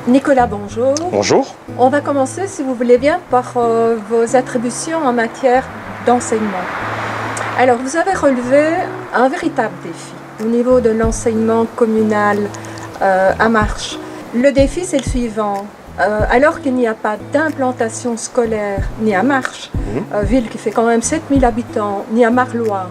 Nicolas, bonjour. Bonjour. On va commencer, si vous voulez bien, par vos attributions en matière d'enseignement. Alors, vous avez relevé un véritable défi au niveau de l'enseignement communal à Marches. Le défi, c'est le suivant. Alors qu'il n'y a pas d'implantation scolaire ni à Marches, ville qui fait quand même 7000 habitants, ni à Marlois,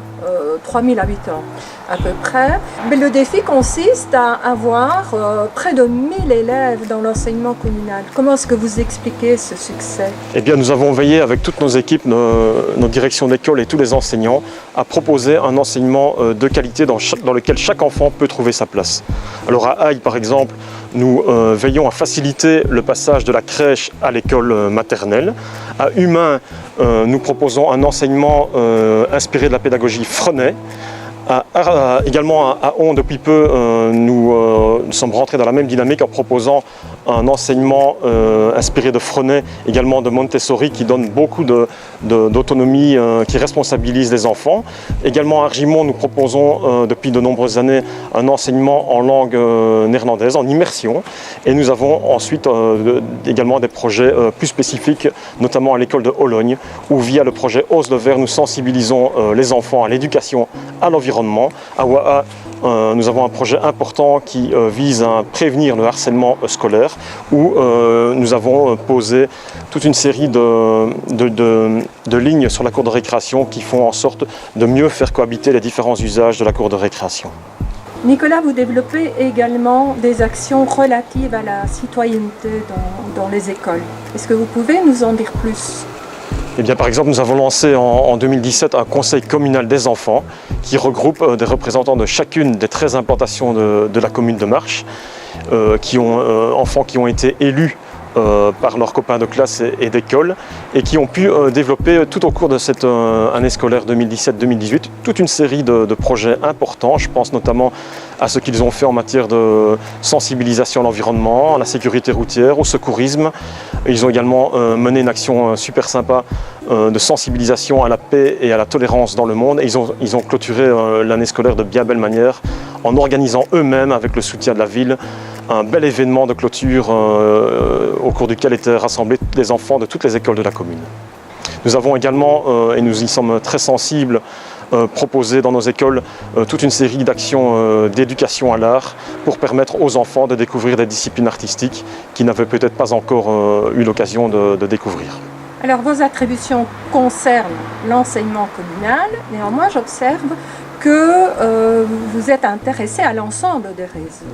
3000 habitants à peu près, mais le défi consiste à avoir près de 1000 élèves dans l'enseignement communal. Comment est-ce que vous expliquez ce succès? Eh bien, nous avons veillé avec toutes nos équipes, nos directions d'école et tous les enseignants à proposer un enseignement de qualité dans lequel chaque enfant peut trouver sa place. Alors à Aï, par exemple, nous veillons à faciliter le passage de la crèche à l'école maternelle. À Humain, nous proposons un enseignement inspiré de la pédagogie Freinet. Également à On, depuis peu, nous sommes rentrés dans la même dynamique en proposant un enseignement inspiré de Freinet, également de Montessori, qui donne beaucoup d'autonomie, qui responsabilise les enfants. Également à Argimont, nous proposons depuis de nombreuses années un enseignement en langue néerlandaise, en immersion. Et nous avons ensuite également des projets plus spécifiques, notamment à l'école de Hologne, où via le projet Ose le Vert, nous sensibilisons les enfants à l'éducation, à l'environnement. À Waha, nous avons un projet important qui vise à prévenir le harcèlement scolaire, où nous avons posé toute une série de lignes sur la cour de récréation qui font en sorte de mieux faire cohabiter les différents usages de la cour de récréation. Nicolas, vous développez également des actions relatives à la citoyenneté dans les écoles. Est-ce que vous pouvez nous en dire plus ? Eh bien, par exemple, nous avons lancé en 2017 un conseil communal des enfants qui regroupe des représentants de chacune des 13 implantations de la commune de Marches, enfants qui ont été élus par leurs copains de classe et d'école et qui ont pu développer tout au cours de cette année scolaire 2017-2018 toute une série de projets importants. Je pense notamment à ce qu'ils ont fait en matière de sensibilisation à l'environnement, à la sécurité routière, au secourisme. Ils ont également mené une action super sympa de sensibilisation à la paix et à la tolérance dans le monde. Et ils ont clôturé l'année scolaire de bien belle manière en organisant eux-mêmes, avec le soutien de la ville, un bel événement de clôture au cours duquel étaient rassemblés les enfants de toutes les écoles de la commune. Nous avons également, et nous y sommes très sensibles, proposé dans nos écoles toute une série d'actions d'éducation à l'art pour permettre aux enfants de découvrir des disciplines artistiques qu'ils n'avaient peut-être pas encore eu l'occasion de découvrir. Alors, vos attributions concernent l'enseignement communal. Néanmoins, j'observe que vous êtes intéressé à l'ensemble des réseaux.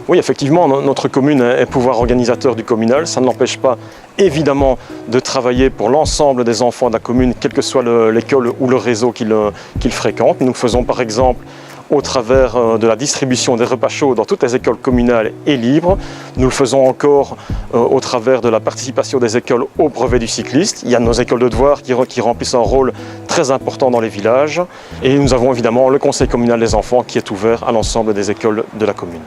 Oui, effectivement, notre commune est pouvoir organisateur du communal. Ça ne l'empêche pas, évidemment, de travailler pour l'ensemble des enfants de la commune, quelle que soit l'école ou le réseau qu'ils fréquentent. Nous faisons, par exemple, au travers de la distribution des repas chauds dans toutes les écoles communales et libres. Nous le faisons encore au travers de la participation des écoles au brevet du cycliste. Il y a nos écoles de devoirs qui remplissent un rôle très important dans les villages. Et nous avons évidemment le conseil communal des enfants qui est ouvert à l'ensemble des écoles de la commune.